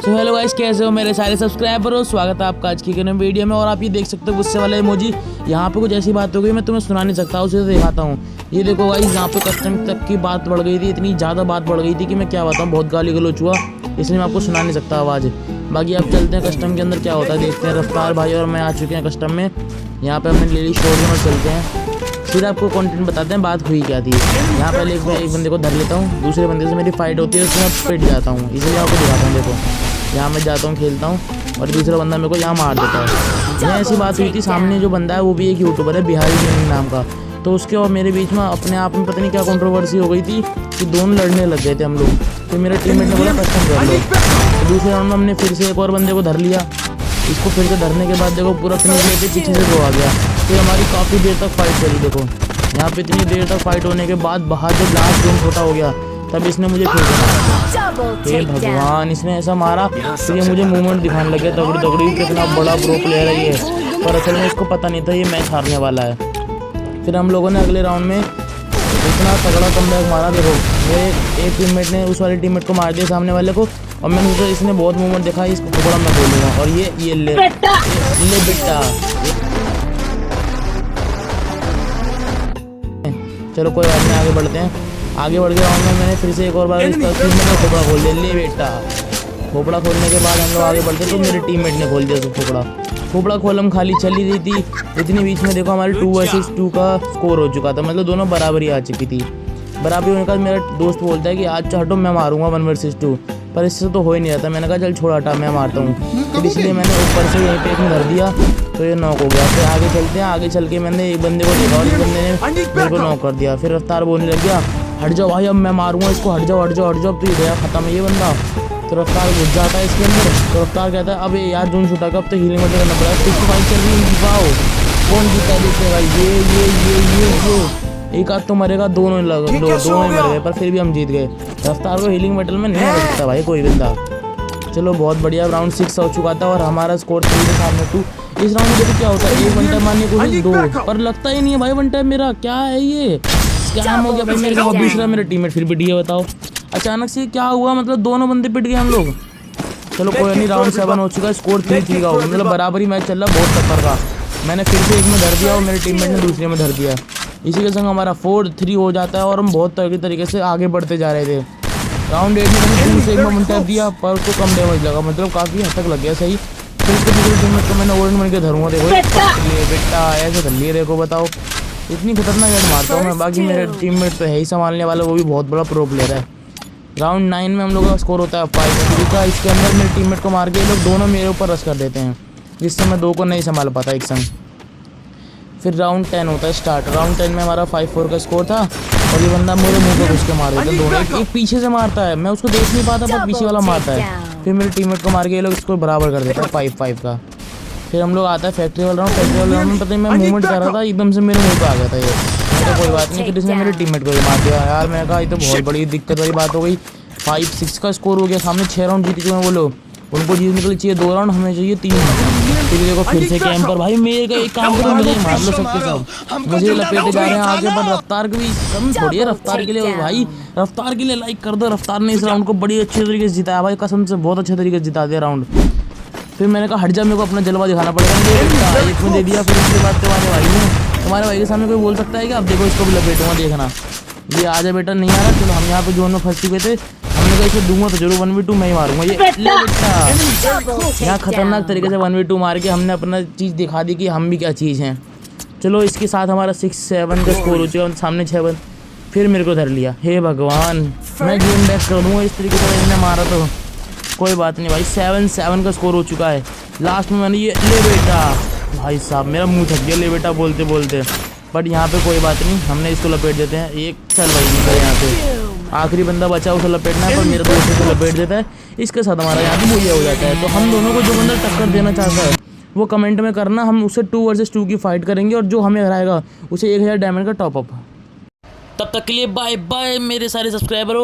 तो hello guys, कैसे हो मेरे सारे सब्सक्राइबर हो। स्वागत है आपका आज की नई वीडियो में। और आप ये देख सकते हो गुस्से वाला इमोजी। यहाँ पे कुछ ऐसी बात हो गई, मैं तुम्हें सुना नहीं सकता, उसे दिखाता हूँ। ये देखो गाइस, यहाँ पे कस्टम तक की बात बढ़ गई थी, इतनी ज़्यादा बात बढ़ गई थी कि मैं क्या बताऊँ, बहुत गाली गलौच हुआ, इसलिए मैं आपको सुना नहीं सकता आवाज़। बाकी आप चलते हैं कस्टम के अंदर क्या होता है देखते हैं। रफ्तार भाई और मैं आ चुके हैं कस्टम में। यहाँ पे हमने ले ली शोरूम और चलते हैं। फिर आपको कंटेंट बताते हैं बात हुई क्या थी। यहाँ पहले एक बंदे को धर लेता हूँ, दूसरे बंदे से मेरी फाइट होती है, उसमें मैं पिट जाता हूँ, इसलिए आपको दिखाता हूँ। देखो यहाँ मैं जाता हूँ, खेलता हूँ और दूसरा बंदा मेरे को यहाँ मार देता है। यहाँ ऐसी बात हुई थी, सामने जो बंदा है वो भी एक यूट्यूबर है, बिहारी गेमिंग नाम का। तो उसके और मेरे बीच में अपने आप में पता नहीं क्या कंट्रोवर्सी हो गई थी कि दोनों लड़ने लग गए थे हम लोग। तो मेरे टीममेट ने बोला कस्टम कर लो। तो दूसरे राउंड में हमने फिर से एक और बंदे को धर लिया। इसको फिर से धरने के बाद देखो पूरा फिनिश लेके पीछे से वो आ गया। फिर हमारी काफ़ी देर तक फाइट चली। देखो यहाँ पे इतनी देर तक फाइट होने के बाद बाहर जब लास्ट जोन छोटा हो गया तब इसने मुझे फिर हे भगवान, इसने ऐसा मारा तो ये मुझे मूवमेंट दिखाने लगे तगड़ी तगड़ी, कितना बड़ा प्रो प्लेयर है ये। पर असल में इसको पता नहीं था ये मैच हारने वाला है। फिर हम लोगों ने अगले राउंड में इतना तगड़ा कमबैक मारा। देखो मेरे एक टीममेट ने उस वाले टीममेट को मार दिया सामने वाले को, और मैंने सोचा इसने बहुत मूवमेंट दिखा, इसको पकड़ा मैं बोलूँगा। और ये ले बेटा। चलो कोई बात नहीं, आगे बढ़ते हैं। आगे बढ़ के राउंड में मैंने फिर से एक और बार इसका खोपड़ा खोल दिया। ले बेटा, खोपड़ा खोलने के बाद हम लोग आगे बढ़ते तो मेरे टीममेट ने खोल दिया उसको खोपड़ा खोल हम खाली चल ही रही थी। इतनी बीच में देखो हमारे 2 वर्सेस 2 का स्कोर हो चुका था, मतलब दोनों बराबरी आ चुकी थी। बराबरी होने के बाद मेरा दोस्त बोलता है कि आज हटो मैं मारूंगा 1 वर्सेस 2, पर इससे तो हो ही नहीं रहा था। मैंने कहा चल छोड़ हटा, मैं मारता हूँ। फिर इसलिए मैंने ऊपर से यहीं पे एक धर दिया तो ये नॉक हो गया। फिर आगे चलते हैं, आगे चल के मैंने एक बंदे को देखा और इस बंदे ने मेरे को नॉक कर दिया। फिर रफ्तार बोलने लग गया हट जाओ भाई, अब मैं मारूंगा इसको, हट जाओ हट जाओ हट जाओ, अब तो ये गया खत्म है ये बंदा। तो रफ्तार घुस जाता है इसके अंदर। तो रफ्तार कहता है अब यार जोन छूटा का, अब तो हीलिंग वगैरह करना पड़ा। 65 चल रही है, वाओ कौन जीता देखते भाई। ये एक आध तो मरेगा, दोनों ही मर गए, पर फिर भी हम जीत गए। रफ्तार को हीलिंग मेटल में नहीं रख सकता भाई कोई बंदा। चलो बहुत बढ़िया, राउंड 6 हो चुका था और हमारा स्कोर 3 के सामने 2। इस राउंड में देखो क्या होता है, एक वन टाइम मारने को 2, पर लगता ही नहीं है भाई वन टाइम मेरा। क्या है ये, स्कैम हो गया भाई मेरे को। दूसरा मेरा टीममेट फिर पिट गया, बताओ अचानक से क्या हुआ, मतलब दोनों बंदे पिट गए हम लोग। चलो कोई नहीं, राउंड 7 हो चुका है, स्कोर 3-3 का हो गया, मतलब बराबरी मैच चल रहा, बहुत टक्कर का। मैंने फिर से एक में धर दिया और मेरे टीममेट ने दूसरे में धर दिया। इसी के संग हमारा 4-3 हो जाता है और हम बहुत तरीके से आगे बढ़ते जा रहे थे। राउंड 8 में मैंने फिर से एक में टैप दिया पर उसको कम डैमेज लगा, मतलब काफ़ी हद तक लग गया सही। फिर उसके दूसरे टीममेट को मैंने ओरेंज बन के धरूँगा। देखो बेटा ऐसे धर लिए, देखो बताओ इतनी खतरनाक हेड मारता हूँ मैं। बाकी मेरे टीममेट तो है ही संभालने वाला, वो भी बहुत बड़ा प्रो प्लेयर है। राउंड 9 में हम लोगों का स्कोर होता है 5 का। इसके अंदर मेरे टीममेट को मार के ये लोग दोनों मेरे ऊपर रश कर देते हैं, जिससे मैं 2 को नहीं संभाल पाता एक संग। फिर राउंड 10 होता है स्टार्ट। राउंड 10 में हमारा 5-4 का स्कोर था और ये बंदा मेरे मुंह पे घुस के मार देता है दोनों। एक पीछे से मारता है, मैं उसको देख नहीं पाता, पर पीछे वाला मारता है। फिर मेरे टीममेट को मार के ये लोग इसको बराबर कर देता है 5-5 का। फिर हम लोग आता है फैक्ट्री वाला राउंड। फैक्ट्री वाला राउंड में पता नहीं मैं मूवमेंट कर रहा था, एकदम से मेरे मुंह पे आ गया था ये। तो कोई बात नहीं, फिर इसने मेरे टीममेट को भी मार दिया। यार मैंने कहा ये तो बहुत बड़ी दिक्कत वाली बात हो गई। 5-6 का स्कोर हो गया, सामने 6 राउंड जीत चुके हैं वो लोग, उनको जीतने के लिए चाहिए 2 राउंड, हमें चाहिए 3। फिर देखो फिर से कैंपर भाई मेरे का एक काम करो, मुझे मार लो सबके सब, मुझे लपेटे जा रहे हैं आगे। पर रफ्तार की भी कम थोड़ी है, रफ्तार के लिए भाई, रफ्तार के लिए लाइक कर दो। रफ्तार ने इस राउंड को बड़ी अच्छे तरीके से जिताया भाई, कसम से बहुत अच्छे तरीके से जिता दिया राउंड। फिर मैंने कहा हट जा, मेरे को अपना जलवा दिखाना पड़ेगा। एक में दे दिया। फिर उसके बाद तुम्हारे भाई के सामने कोई बोल सकता है कि अब देखो इसको भी लपेटूंगा, देखना ये आजा बेटा नहीं आ रहा। चलो हम यहाँ पे जोन में फंस चुके थे, हमने कहा इसे दूंगा तो जरूर 1v2 मैं ही मारूंगा। ये बेटा यहाँ खतरनाक तरीके से 1v2 मार के हमने अपना चीज़ दिखा दी कि हम भी क्या चीज़ हैं। चलो इसके साथ हमारा 6-7 का स्कोर हो चुका, सामने 6। फिर मेरे को धर लिया। हे भगवान, मैं गेम बैक कर दूँगा इस तरीके से इन्हें मारा तो कोई बात नहीं भाई। 7-7 का स्कोर हो चुका है। लास्ट में मैंने ये ले बेटा, भाई साहब मेरा मुंह थक गया ले बेटा बोलते बोलते। बट यहाँ पे कोई बात नहीं, हमने इसको लपेट देते हैं। एक चल भाई निकल यहाँ पे, आखिरी बंदा बचा उसे लपेटना है, पर मेरा दोस्त उसे लपेट देता है। इसके साथ हमारा यहाँ पे भूया हो जाता है। तो हम दोनों को जो बंदा टक्कर देना चाहता है वो कमेंट में करना, हम उसे 2 वर्सेस 2 की फाइट करेंगे और जो हमें हराएगा उसे 1000 डायमंड का टॉपअप। तब तक के लिए बाय बाय मेरे सारे सब्सक्राइबरों।